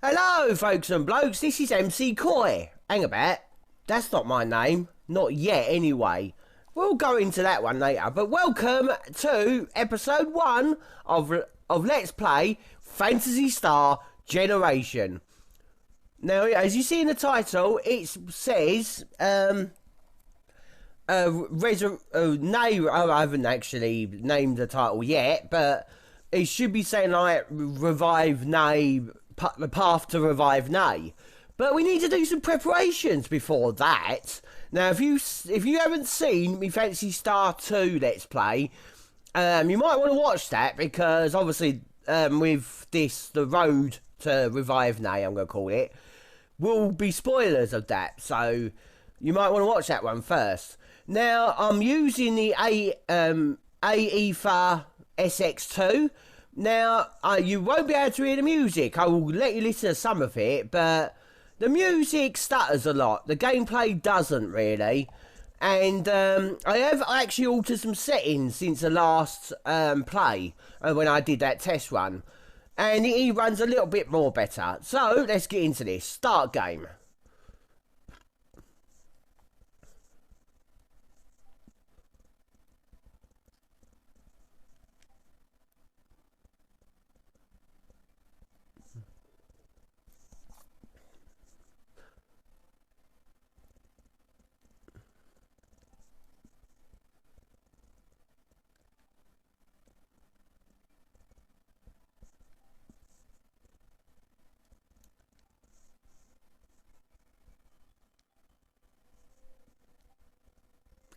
Hello, folks and blokes. This is MC Coy. Hang about. That's not my name. Not yet, anyway. We'll go into that one later. But welcome to episode 1 of Let's Play Phantasy Star Generation. Now, as you see in the title, it says, I haven't actually named the title yet, but it should be saying like Revive Nay, the path to Revive Nay. But we need to do some preparations before that. Now, if you haven't seen me Phantasy Star 2 Let's Play, you might want to watch that, because obviously with this, the road to Revive Nay, I'm going to call it, will be spoilers of that. So you might want to watch that one first. Now, I'm using the AEFA SX2. Now, you won't be able to hear the music. I will let you listen to some of it, but the music stutters a lot. The gameplay doesn't really. And I have actually altered some settings since the last play, when I did that test run. And it runs a little bit more better. So, let's get into this. Start game.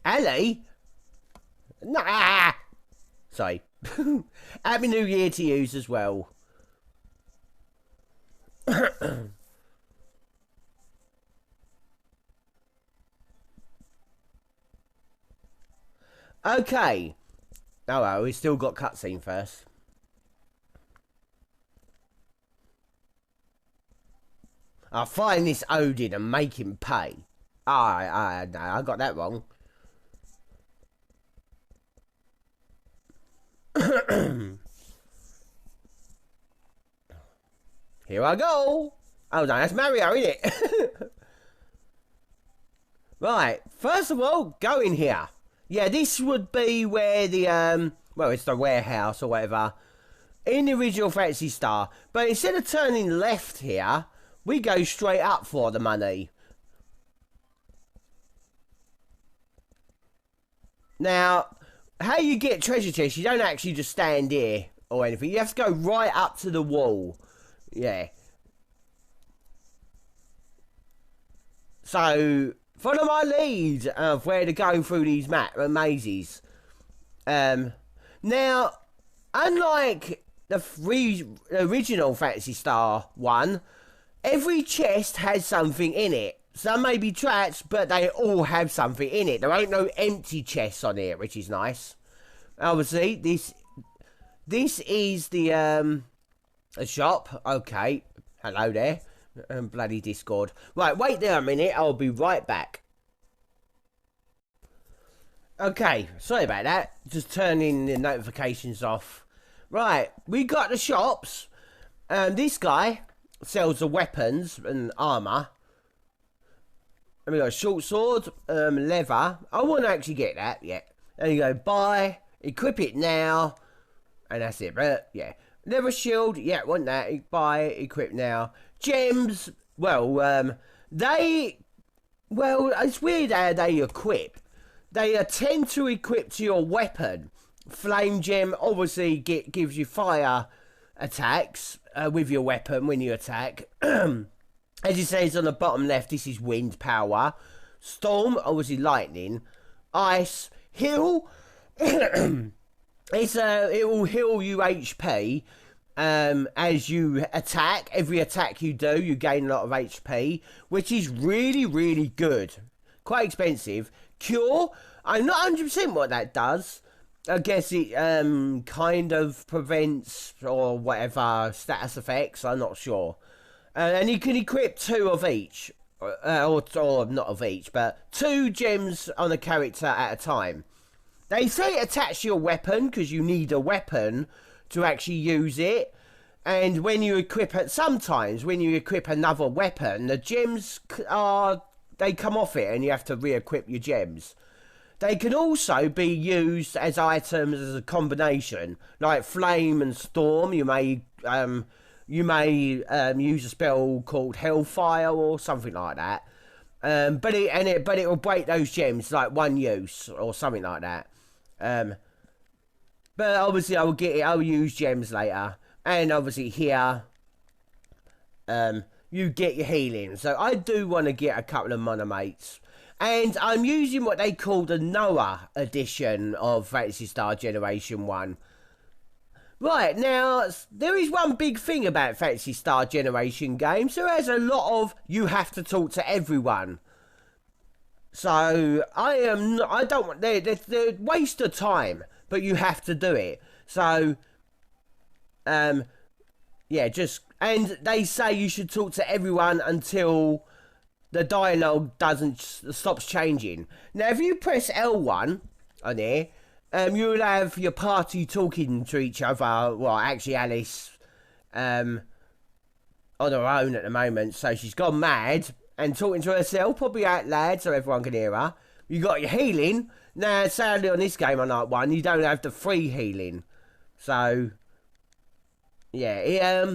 Ali? Nah! Sorry. Happy New Year to you as well. Okay. Oh well, we still got cutscene first. I'll find this Odin and make him pay. No, I got that wrong. Here I go. Oh no, that's Mario, isn't it? Right, first of all, go in here. Yeah, this would be where the, well, it's the warehouse or whatever, in the original Phantasy Star. But instead of turning left here, we go straight up for the money. Now, how you get treasure chests, you don't actually just stand here or anything. You have to go right up to the wall. Yeah. So, follow my lead of where to go through these mazes. Now, unlike the original Phantasy Star 1, every chest has something in it. Some may be traps, but they all have something in it. There ain't no empty chests on here, which is nice. Obviously, this is the a shop. Okay, hello there. Bloody Discord. Right, wait there a minute. I'll be right back. Okay, sorry about that. Just turning the notifications off. Right, we got the shops. This guy sells the weapons and armor. And we got a short sword, leather. I won't actually get that yet. There you go, buy, equip it now, and that's it. But yeah, leather shield. Yeah, want that. Buy, equip now. Gems. Well, it's weird how they equip. They tend to equip to your weapon. Flame gem obviously gives you fire attacks with your weapon when you attack. As it says on the bottom left, this is wind power. Storm, obviously lightning. Ice, heal. It will heal you HP as you attack. Every attack you do, you gain a lot of HP, which is really, really good. Quite expensive. Cure, I'm not 100% what that does. I guess it kind of prevents or whatever status effects. I'm not sure. And you can equip 2 of each, or not of each, but 2 gems on a character at a time. They say attach your weapon because you need a weapon to actually use it. And when you equip it, sometimes when you equip another weapon, the gems they come off it and you have to re-equip your gems. They can also be used as items as a combination, like flame and storm. You may use a spell called Hellfire or something like that. But it will break those gems like one use or something like that. But obviously I'll use gems later. And obviously here, you get your healing. So I do want to get a couple of monomates. And I'm using what they call the Noah edition of Phantasy Star Generation 1. Right, now, there is one big thing about Phantasy Star Generation games. There is a lot of you have to talk to everyone. So, I don't want, they're waste of time, but you have to do it. So, yeah, and they say you should talk to everyone until the dialogue stops changing. Now, if you press L1 on here, you'll have your party talking to each other. Well, actually, Alice, on her own at the moment, so she's gone mad and talking to herself, probably out loud so everyone can hear her. You got your healing. Now, sadly, on this game on night 1, you don't have the free healing. So, yeah,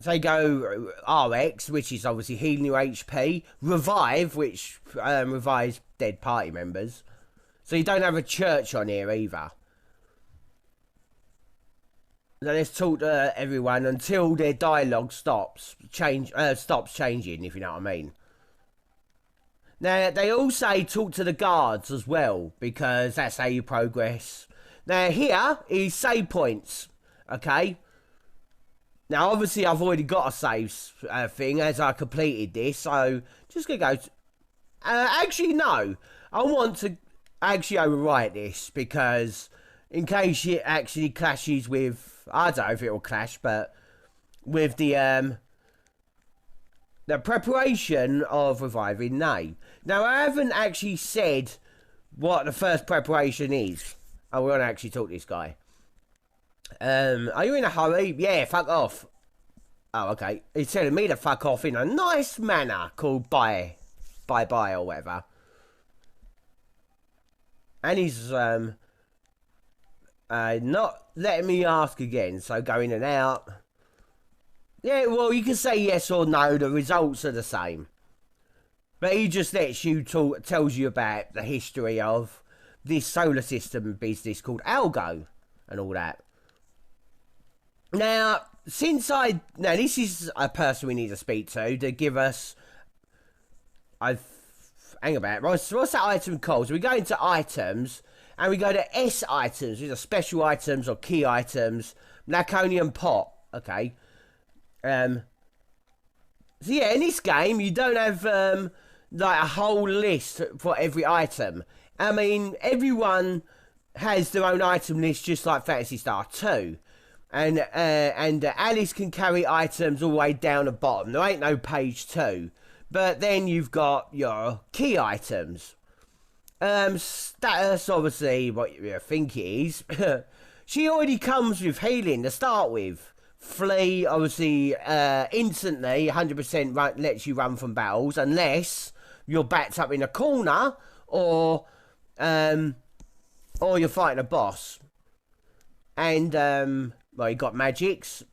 so you go RX, which is obviously healing your HP. Revive, which revives dead party members. So you don't have a church on here either. So let's talk to everyone until their dialogue stops changing, if you know what I mean. Now, they all say talk to the guards as well, because that's how you progress. Now, here is save points, okay? Now, obviously, I've already got a save thing as I completed this, so just going to go... actually, no. I want to actually overwrite this, because in case it actually clashes with... I don't know if it will clash, but with the preparation of reviving name. Now, I haven't actually said what the first preparation is. I want to actually talk to this guy. Are you in a hurry? Yeah, fuck off. Oh, okay. He's telling me to fuck off in a nice manner called bye or whatever. And he's not letting me ask again, so go in and out. Yeah, well, you can say yes or no, the results are the same. But he just lets you talk, tells you about the history of this solar system business called Algo and all that. Now, this is a person we need to speak to give us... hang about, what's that item called? So we go into items, and we go to S items, which are special items or key items, Laconian pot, okay. So yeah, in this game, you don't have, like, a whole list for every item. I mean, everyone has their own item list, just like Phantasy Star 2. And Alice can carry items all the way down the bottom. There ain't no page 2. But then you've got your key items. Status, obviously, what you think it is. She already comes with healing to start with. Flee, obviously, instantly, 100% lets you run from battles, unless you're backed up in a corner, or you're fighting a boss. And, well, you got magics.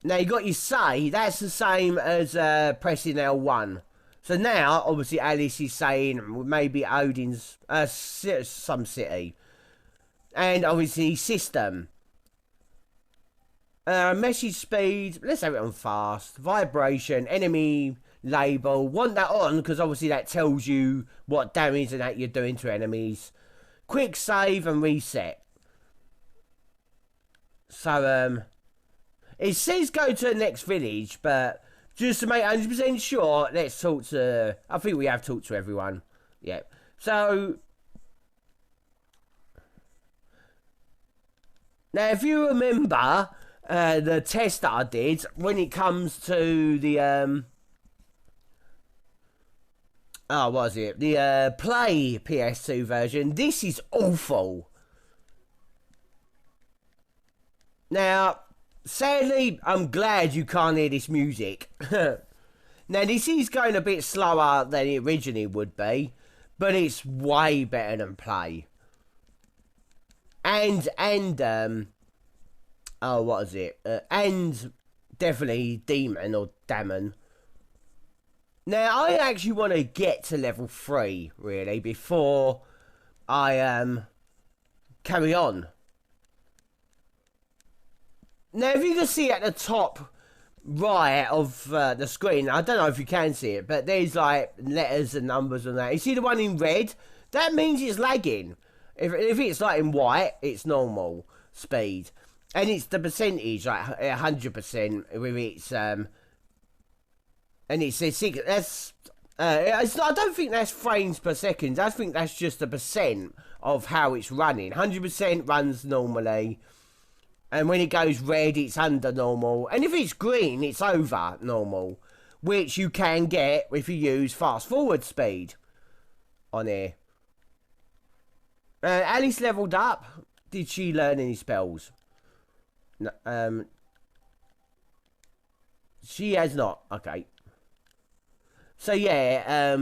Now, you got your say. That's the same as pressing L1. So now, obviously, Alice is saying maybe Odin's... some city. And, obviously, system. Message speed. Let's have it on fast. Vibration. Enemy label. Want that on, because obviously that tells you what damage and that you're doing to enemies. Quick save and reset. So, it says go to the next village, but just to make 100% sure, let's talk to... I think we have talked to everyone. Yeah. So... Now, if you remember the test that I did, when it comes to the... oh, what was it? The Play PS2 version, this is awful. Now, sadly, I'm glad you can't hear this music. Now, this is going a bit slower than it originally would be, but it's way better than play. And oh, what is it? And definitely Demon or Damon. Now, I actually want to get to level 3, really, before I carry on. Now, if you can see at the top right of the screen, I don't know if you can see it, but there's like letters and numbers and that. You see the one in red? That means it's lagging. If it's like in white, it's normal speed. And it's the percentage, like 100% with its and it says that's it's not, I don't think that's frames per second. I think that's just a percent of how it's running. 100% runs normally. And when it goes red, it's under normal. And if it's green, it's over normal. Which you can get if you use fast forward speed on here. Alice leveled up. Did she learn any spells? No, she has not. Okay. So yeah,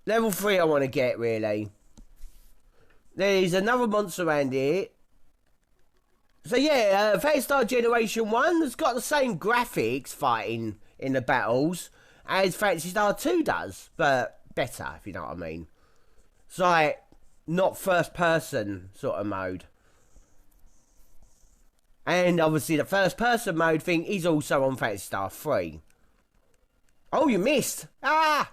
level 3 I want to get, really. There's another monster around here. So yeah, Phantasy Generation 1 has got the same graphics fighting in the battles as Phantasy Star 2 does, but better, if you know what I mean. It's like, not first person sort of mode. And obviously the first person mode thing is also on Phantasy Star 3. Oh, you missed! Ah!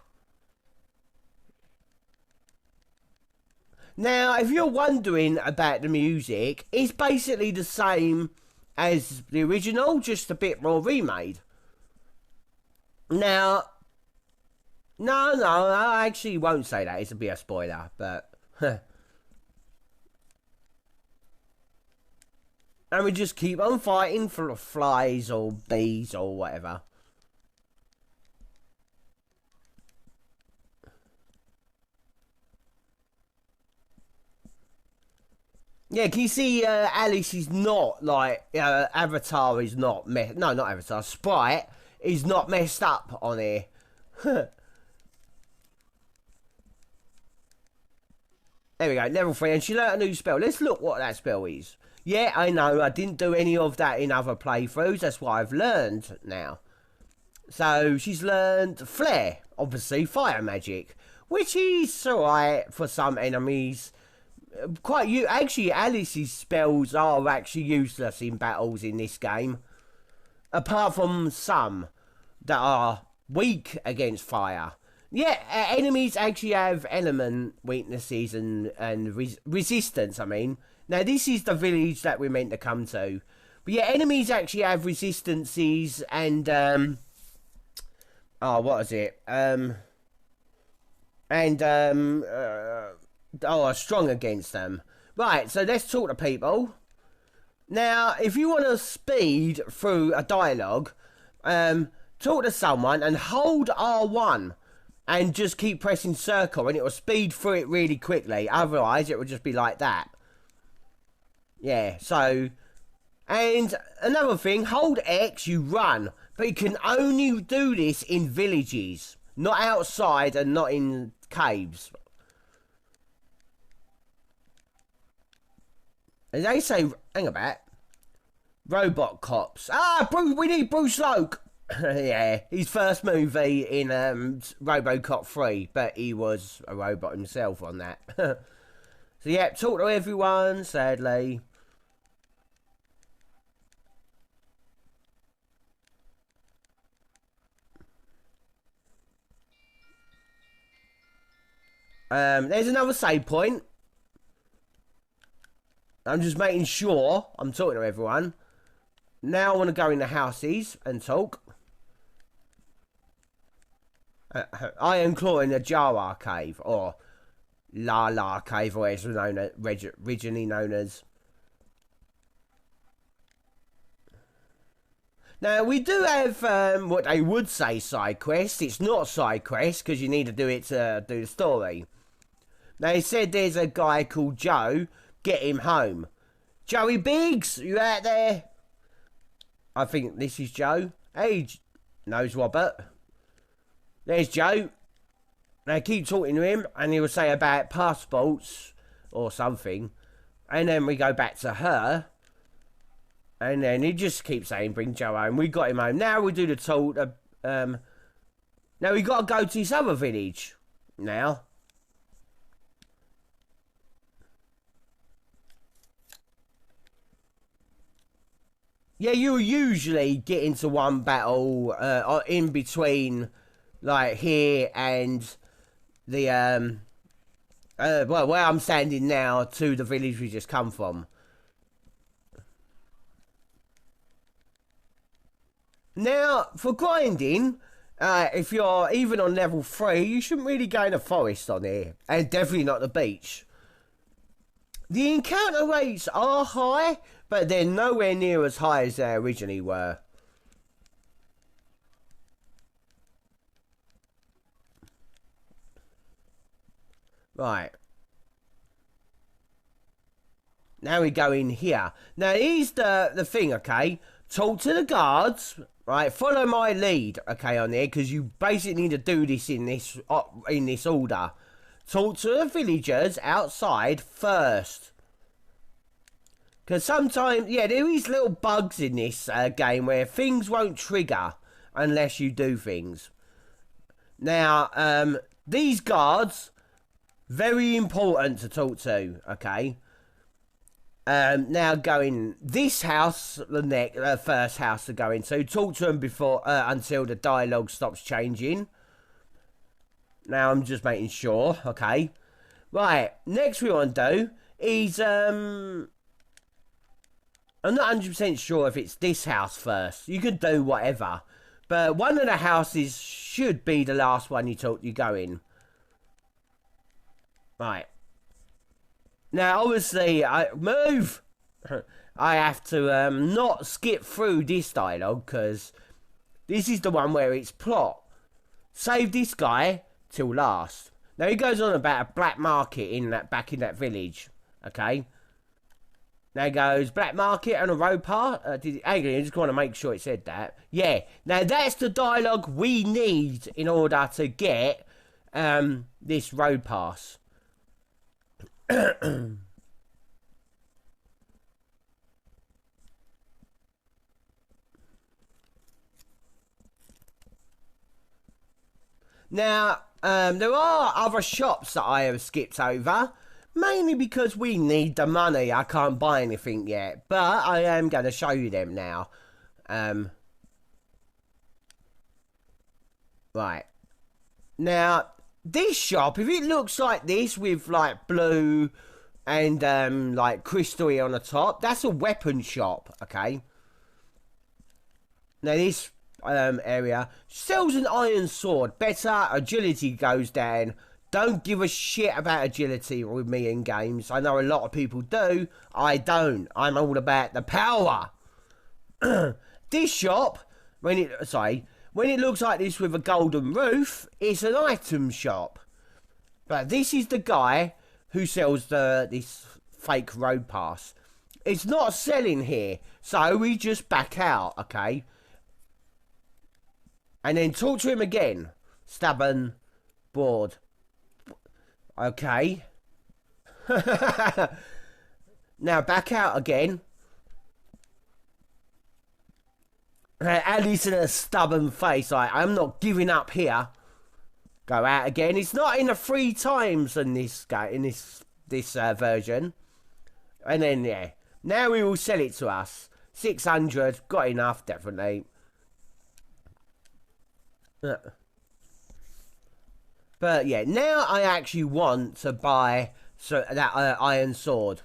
Now, if you're wondering about the music, it's basically the same as the original, just a bit more remade. Now, no, I actually won't say that. It's a bit of a spoiler, but... And we just keep on fighting for flies or bees or whatever. Yeah, can you see Alice is not like Avatar is not not Avatar. Sprite is not messed up on here. There we go, level 3, and she learnt a new spell. Let's look what that spell is. Yeah, I know, I didn't do any of that in other playthroughs. That's what I've learned now. So she's learned Flare, obviously fire magic, which is alright for some enemies. Actually, Alice's spells are actually useless in battles in this game, apart from some that are weak against fire. Yeah, enemies actually have element weaknesses and resistance. I mean, now this is the village that we're meant to come to, but yeah, enemies actually have resistances and oh, what is it? Are strong against them. Right, so let's talk to people. Now, if you want to speed through a dialogue, talk to someone and hold R1 and just keep pressing circle and it will speed through it really quickly. Otherwise, it will just be like that. Yeah, so... And another thing, hold X, you run. But you can only do this in villages. Not outside and not in caves. As they say, hang about. Robot cops. Ah, Bruce, we need Bruce Loke. Yeah, his first movie in RoboCop 3, but he was a robot himself on that. So yeah, talk to everyone, sadly. There's another save point. I'm just making sure I'm talking to everyone. Now I want to go in the houses and talk. Iron Claw in the Jara Cave, or La Cave, or as originally known as. Now, we do have what they would say side quest. It's not side quest, because you need to do it to do the story. They said there's a guy called Joe, get him home. Joey Biggs, you out there? I think this is Joe. Hey, Nose Robert. There's Joe. Now keep talking to him, and he'll say about passports or something. And then we go back to her. And then he just keeps saying, bring Joe home. We got him home. Now we do the talk. Now we got to go to this other village. Now. Yeah, you usually get into one battle in between, like, here and the, well, where I'm standing now to the village we just come from. Now, for grinding, if you're even on level 3, you shouldn't really go in the forest on here. And definitely not the beach. The encounter rates are high, but they're nowhere near as high as they originally were. Right. Now we go in here. Now here's the thing, okay? Talk to the guards, right? Follow my lead, okay, on there, because you basically need to do this in this order. Talk to the villagers outside first. Because sometimes, yeah, there is little bugs in this game where things won't trigger unless you do things. Now, these guards, very important to talk to, okay? Now going this house, the first house to go into. Talk to them before until the dialogue stops changing. Now I'm just making sure, okay. Right, next we want to do is I'm not 100% sure if it's this house first. You could do whatever, but one of the houses should be the last one you go in. Right. Now, obviously, I have to not skip through this dialogue, because this is the one where it's plot. Save this guy till last. Now, he goes on about a black market back in that village, okay? Now he goes, black market and a road path. I just want to make sure it said that. Yeah, now that's the dialogue we need in order to get this road pass. Now, there are other shops that I have skipped over, mainly because we need the money. I can't buy anything yet, but I am going to show you them now. Right. Now, this shop, if it looks like this with like blue and like crystal on the top, that's a weapon shop, okay? Now this area sells an iron sword. Better agility goes down. Don't give a shit about agility with me in games. I know a lot of people do. I don't. I'm all about the power. This shop, when it looks like this with a golden roof, it's an item shop. But this is the guy who sells this fake road pass. It's not selling here, so we just back out, okay? And then talk to him again. Stubborn, bored. Okay. Now back out again. Alice in a stubborn face, like, I'm not giving up here. Go out again. It's not in the 3 times in this version. And then yeah, now we will sell it to us. 600, got enough, definitely. But yeah, now I actually want to buy that iron sword.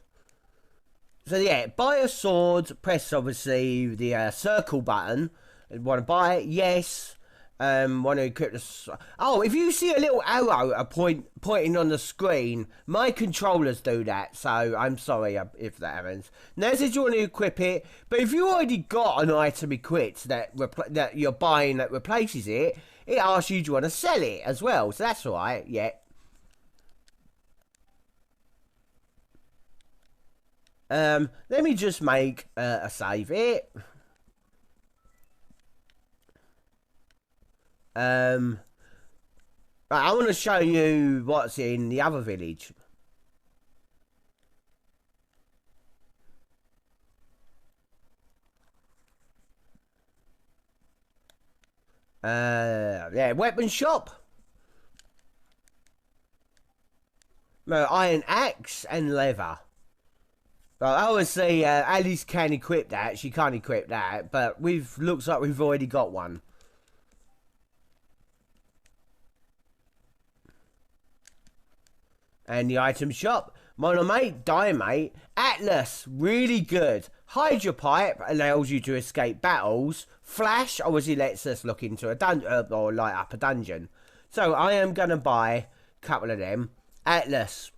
So yeah, buy a sword, press obviously the circle button. Want to buy it? Yes. Want to equip the... Oh, if you see a little arrow pointing on the screen, my controllers do that, so I'm sorry if that happens. Now it says you want to equip it, but if you already got an item equipped that you're buying that replaces it, it asks you, do you want to sell it as well, so that's alright, yeah. Let me just make a save it. Right, I want to show you what's in the other village. Yeah, weapon shop. Iron axe and leather. Well, obviously, Alice can equip that. She can't equip that, but looks like we've already got one. And the item shop. Monomate, Diamate, Atlas, really good. Hydropipe allows you to escape battles. Flash obviously lets us look into a dungeon or light up a dungeon. So I am going to buy a couple of them. Atlas.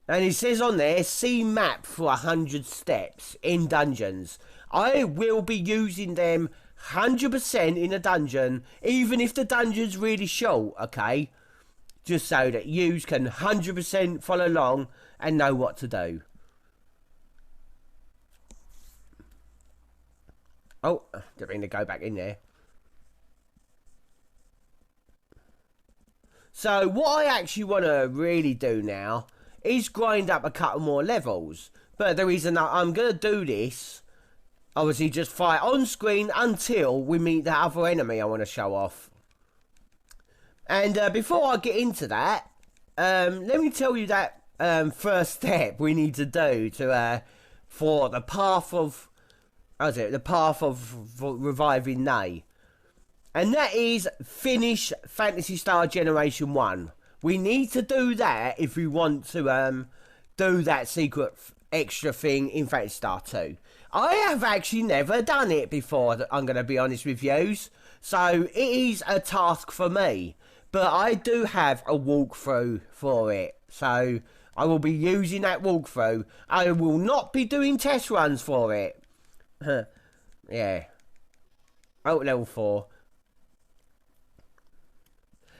And it says on there, see map for 100 steps in dungeons. I will be using them 100% in a dungeon, even if the dungeon's really short, okay? Just so that you can 100% follow along and know what to do. Oh, didn't mean to go back in there. So what I actually want to really do now is grind up a couple more levels. But the reason that I'm going to do this, obviously just fight on screen until we meet the other enemy I want to show off. And before I get into that, let me tell you that first step we need to do to for the path of, the path of reviving Nay. And that is finish Phantasy Star Generation 1. We need to do that if we want to do that secret extra thing in Phantasy Star 2. I have actually never done it before, I'm going to be honest with you. So it is a task for me. But I do have a walkthrough for it. So I will be using that walkthrough. I will not be doing test runs for it. Yeah. Oh, level 4.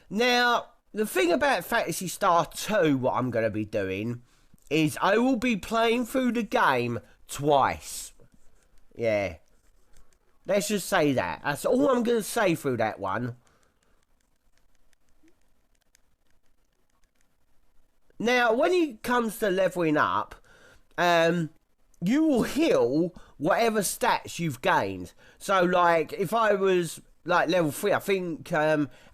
Now, the thing about Phantasy Star 2, what I'm going to be doing, is I will be playing through the game twice. Yeah. Let's just say that. That's all I'm going to say through that one. Now, when it comes to leveling up, you will heal whatever stats you've gained. So, like, if I was, like, level 3, I think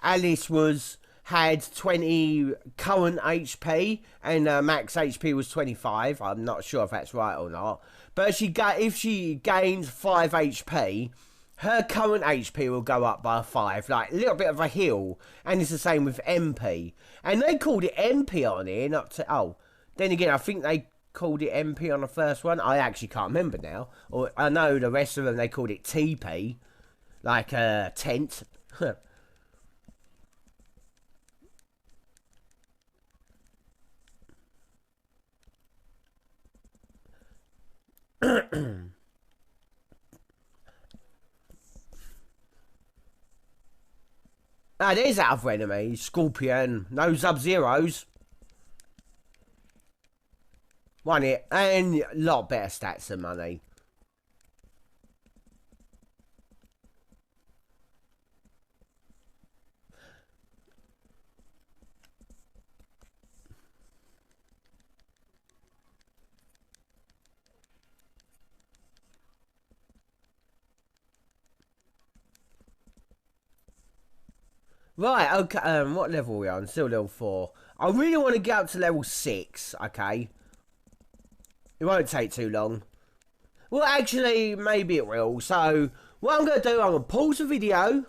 Alice had 20 current HP, and max HP was 25. I'm not sure if that's right or not. But if she gains 5 HP, her current HP will go up by 5, like a little bit of a heal. And it's the same with MP. And they called it MP on here, not to... Oh, then again, I think they called it MP on the first one. I actually can't remember now. Or I know the rest of them, they called it TP. Like a tent. Ah, there's that other enemy. Scorpion. No Sub-Zeros. One hit. And a lot better stats than money. Right, okay, what level are we on? Still level 4. I really want to get up to level 6, okay? It won't take too long. Well, actually, maybe it will. So, what I'm going to do, I'm going to pause the video.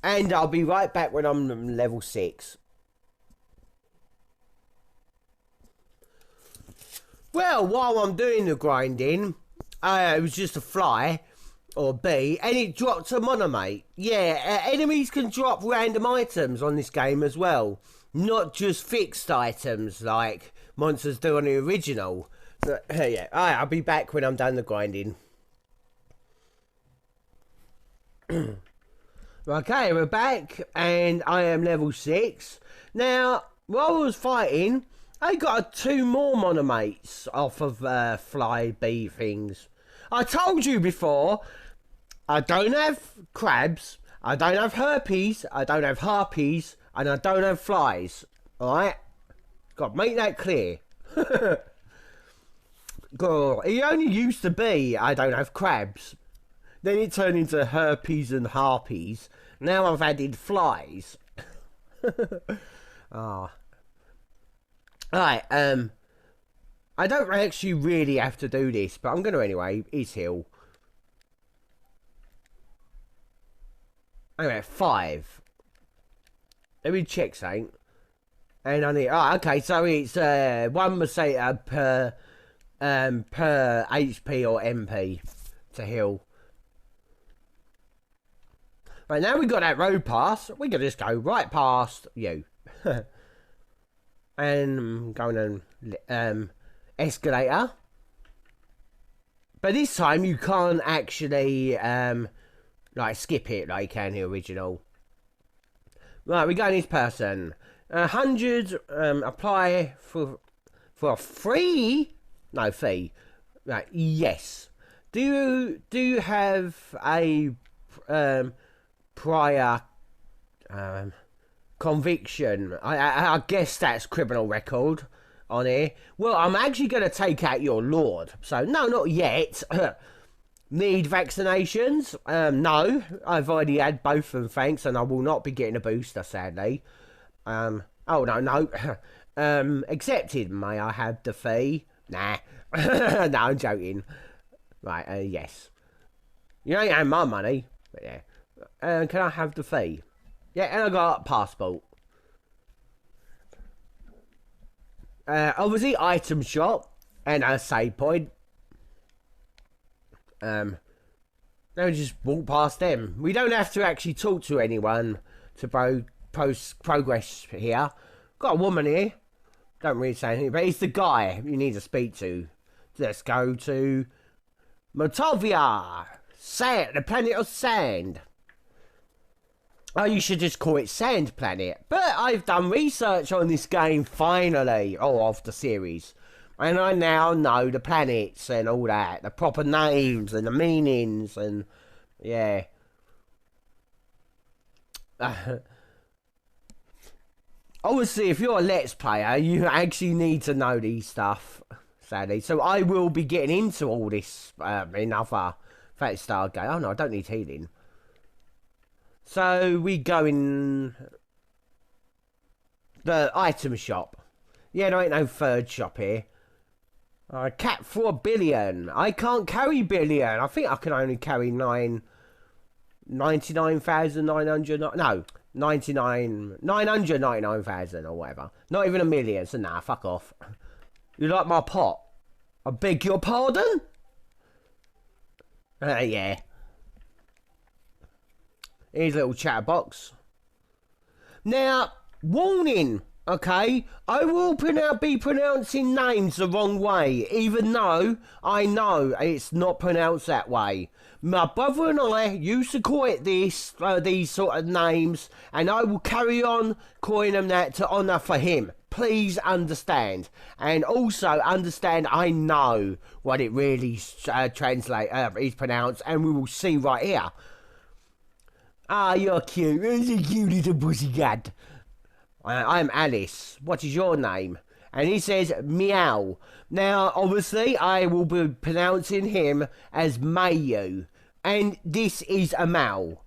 And I'll be right back when I'm level 6. Well, while I'm doing the grinding, it was just a fly. Or B, and it dropped a monomate. Yeah, enemies can drop random items on this game as well. Not just fixed items like monsters do on the original. So, yeah, I'll be back when I'm done the grinding. Okay, we're back, and I am level 6. Now, while I was fighting, I got 2 more monomates off of fly bee things. I told you before, I don't have crabs, I don't have herpes, I don't have harpies, and I don't have flies. Alright? Got to make that clear. God, it only used to be I don't have crabs. Then it turned into herpes and harpies. Now I've added flies. Ah. Right, I don't actually really have to do this, but I'm going to anyway. Is Hill. Anyway, 5. Let me check something. And I need... Oh, okay, so it's 1 Mercedes per HP or MP to heal. Right, now we got that road pass. We can just go right past you. And going on escalator. But this time you can't actually like skip it like you can the original. Right, we go in this person. 100 apply for a free fee. Right, yes. Do you have a prior conviction? I guess that's criminal record on here. Well, I'm actually going to take out your lord. So no, not yet. Need vaccinations? No, I've already had both of them, thanks, and I will not be getting a booster, sadly. Oh no. Accepted. May I have the fee? Nah. No, I'm joking. Right, yes. You ain't had my money, but yeah. Can I have the fee? Yeah, and I got a passport. Obviously, item shop and a save point. Now we just walk past them. We don't have to actually talk to anyone to progress here. Got a woman here. Don't really say anything, but it's the guy you need to speak to. Let's go to Motovia. Sand, the planet of sand. Oh, you should just call it Sand Planet. But I've done research on this game, finally, of the series. And I now know the planets and all that. The proper names and the meanings and... yeah. Obviously, if you're a Let's Player, you actually need to know these stuff, sadly. So I will be getting into all this in other Phantasy Star game. Oh no, I don't need healing. So we go in the item shop. Yeah, there ain't no third shop here. Cat for $1 billion. I can't carry billion. I think I can only carry 99,900. No, 999,000 or whatever. Not even a million. So nah, fuck off. You like my pot? I beg your pardon? Yeah. Here's a little chatterbox. Now, warning, okay? I will be pronouncing names the wrong way, even though I know it's not pronounced that way. My brother and I used to call it these sort of names, and I will carry on calling them that to honour for him. Please understand. And also understand I know what it really is pronounced, and we will see right here. Ah, you're cute. You're a cute little pussycat. I'm Alice. What is your name? And he says meow. Now, obviously, I will be pronouncing him as Mayu. And this is a Mal.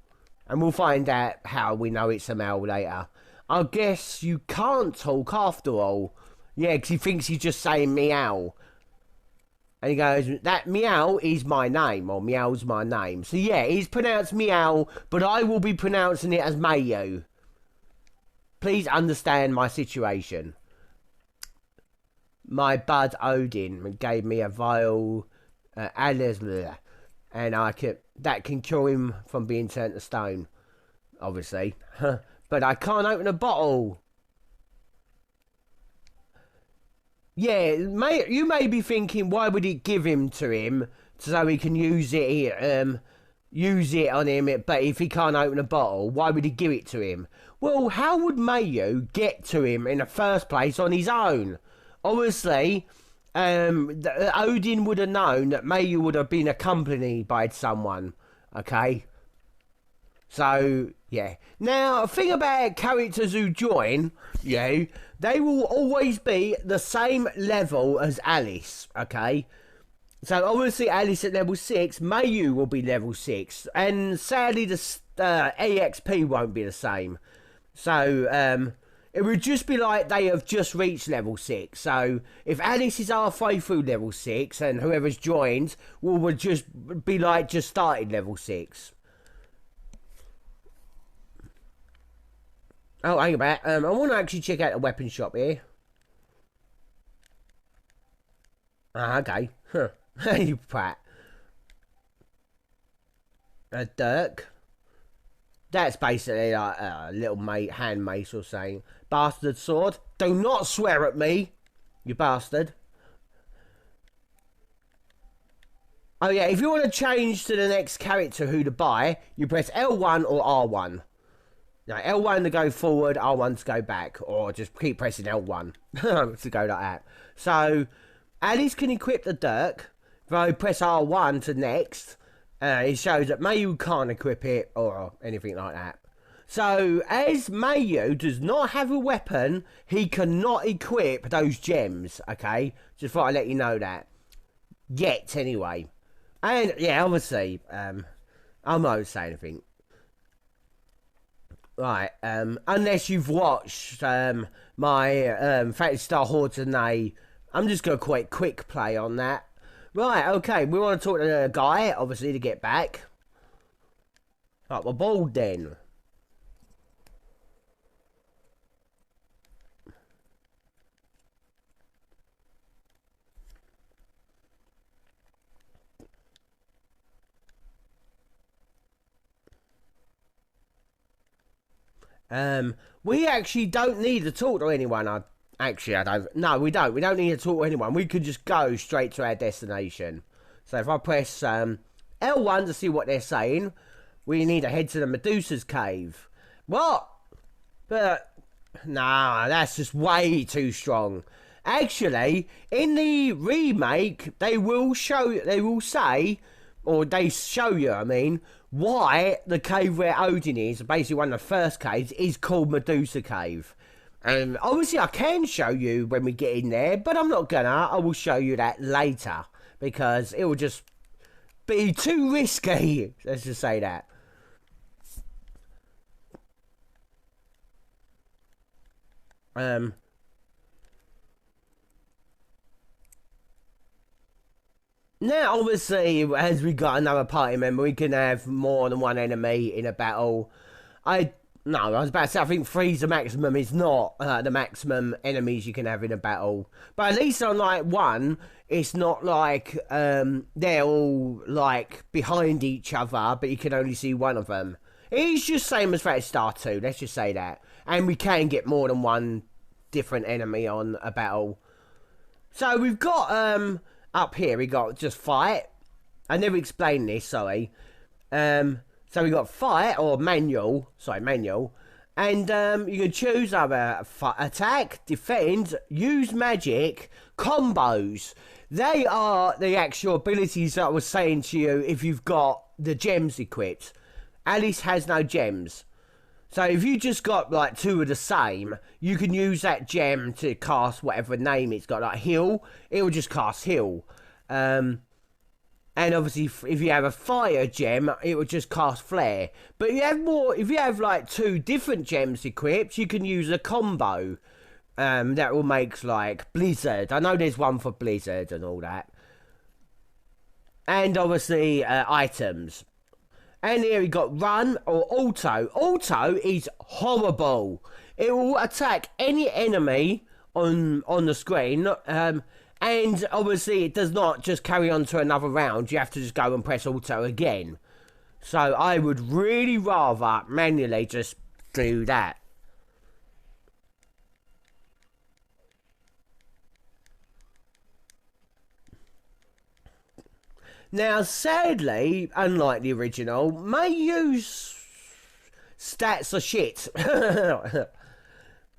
And we'll find out how we know it's a Mal later. I guess you can't talk after all. Yeah, because he thinks he's just saying meow. And he goes, that meow is my name, or meow's my name. So yeah, he's pronounced meow, but I will be pronouncing it as Mayo. Please understand my situation. My bud Odin gave me a vial, and that can cure him from being turned to stone, obviously. But I can't open a bottle. Yeah, you may be thinking, why would it give him to him so he can use it use it on him, but if he can't open a bottle, why would he give it to him? Well, how would Mayu get to him in the first place on his own? Obviously, Odin would have known that Mayu would have been accompanied by someone, okay? So, yeah. Now, a thing about characters who join you, they will always be the same level as Alice, okay? So, obviously, Alice at level 6, Mayu will be level 6, and sadly, the EXP won't be the same. So, it would just be like they have just reached level 6. So, if Alice is halfway through level 6, and whoever's joined will just be like just started level 6. Oh, hang about. I want to actually check out the weapon shop here. Ah, okay. Huh. You prat. A dirk. That's basically like a little hand mace or saying, bastard sword. Do not swear at me, you bastard. Oh yeah, if you want to change to the next character who to buy, you press L1 or R1. Now, L1 to go forward, R1 to go back, or just keep pressing L1 to go like that. So, Alice can equip the Dirk. If I press R1 to next, it shows that Mayu can't equip it, or anything like that. So, as Mayu does not have a weapon, he cannot equip those gems, okay? Just thought I'd let you know that. Yet, anyway. And, yeah, obviously, I'm not going to say anything. Right, unless you've watched my Phantasy Star Horde today, I'm just going to quick play on that. Right, okay, we want to talk to the guy, obviously, to get back. Right, we're bold then. We actually don't need to talk to anyone. I don't. No, we don't. We don't need to talk to anyone. We could just go straight to our destination. So if I press L1 to see what they're saying, we need to head to the Medusa's cave. What? But nah, that's just way too strong. Actually, in the remake, they will say, or they show you, I mean, why the cave where Odin is, basically one of the first caves, is called Medusa Cave. And obviously I can show you when we get in there, but I'm not gonna. I will show you that later, because it will just be too risky. Let's just say that. Now, obviously, as we got another party member, we can have more than one enemy in a battle. No, I was about to say, I think three's the maximum. It's not the maximum enemies you can have in a battle. But at least on, like, one, it's not like they're all, like, behind each other, but you can only see one of them. It's just same as Phantasy Star 2, let's just say that. And we can get more than one different enemy on a battle. So we've got, up here, we got just fight. I never explained this, sorry. So we got fight, or manual, and you can choose either attack, defend, use magic, combos. They are the actual abilities that I was saying to you if you've got the gems equipped. Alice has no gems. So if you just got like two of the same, you can use that gem to cast whatever name it's got, like heal, it will just cast heal. And obviously, if you have a fire gem, it will just cast flare. But if you have like two different gems equipped, you can use a combo. That will make like blizzard. I know there's one for blizzard and all that. And obviously, items. And here we got run or auto. Auto is horrible. It will attack any enemy on the screen. And obviously it does not just carry on to another round. You have to just go and press auto again. So I would really rather manually just do that. Now, sadly, unlike the original, Mayu's stats are shit.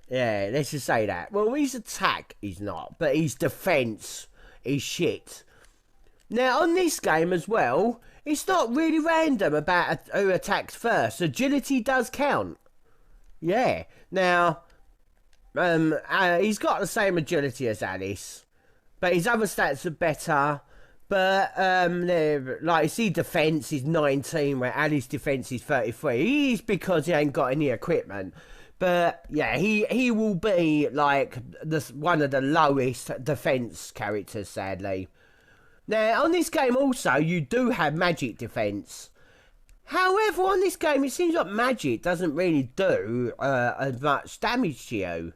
Yeah, let's just say that. Well, his attack is not, but his defense is shit. Now, on this game as well, it's not really random about who attacks first. Agility does count. Yeah. Now, he's got the same agility as Alice, but his other stats are better. But, like, see, defense is 19, where Alice's defense is 33. It's because he ain't got any equipment. But, yeah, he will be, like, one of the lowest defense characters, sadly. Now, on this game also, you do have magic defense. However, on this game, it seems like magic doesn't really do as much damage to you.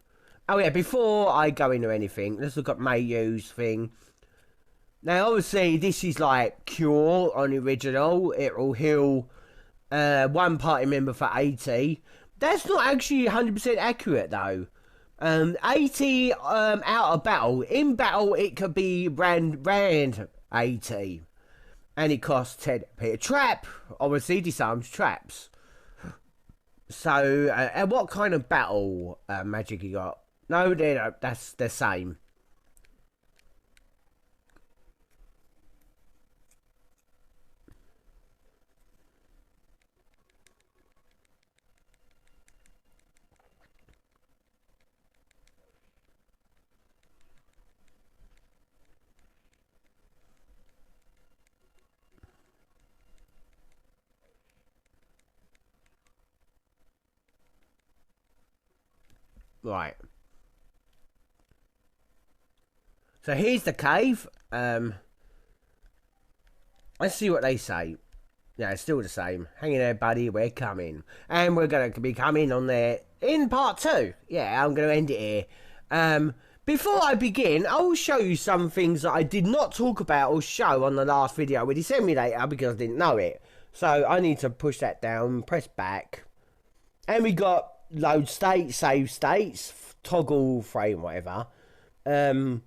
Oh, yeah, before I go into anything, let's look at Mayu's thing. Now, obviously, this is like Cure on the original. It will heal one party member for 80. That's not actually 100% accurate, though. 80 out of battle. In battle, it could be rand 80. And it costs 10 per trap. Obviously, disarms traps. So, and what kind of battle magic you got? No, that's the same. Right. So here's the cave. Let's see what they say. Yeah, it's still the same. Hang in there, buddy. We're coming. And we're going to be coming on there in part 2. Yeah, I'm going to end it here. Before I begin, I will show you some things that I did not talk about or show on the last video with the simulator because I didn't know it. So I need to push that down, press back. And we got load state, save states, toggle frame, whatever. I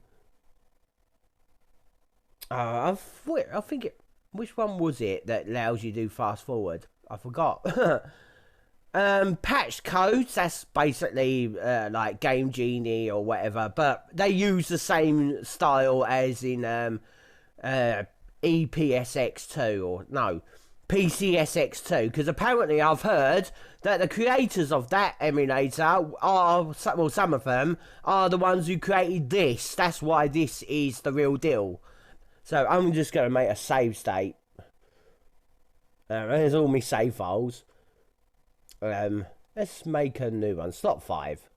think which one was it that allows you to do fast forward? I forgot. Patched codes, that's basically like Game Genie or whatever, but they use the same style as in EPSX2 or no, PCSX2, because apparently I've heard that the creators of that emulator are, well, some of them are the ones who created this. That's why this is the real deal. So I'm just going to make a save state. There's all my save files. Let's make a new one. Slot 5.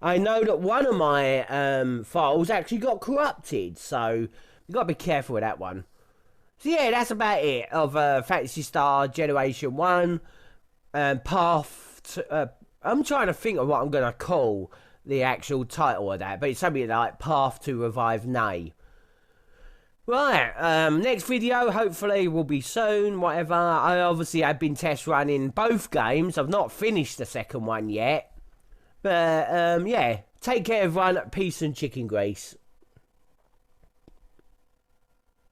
I know that one of my files actually got corrupted, so you've got to be careful with that one. So yeah, that's about it of Phantasy Star Generation 1. Path to, I'm trying to think of what I'm going to call the actual title of that, but it's something like Path to Revive Nay. Right, next video hopefully will be soon, whatever. I obviously have been test running both games. I've not finished the second one yet. But, yeah, take care everyone. Peace and chicken grease.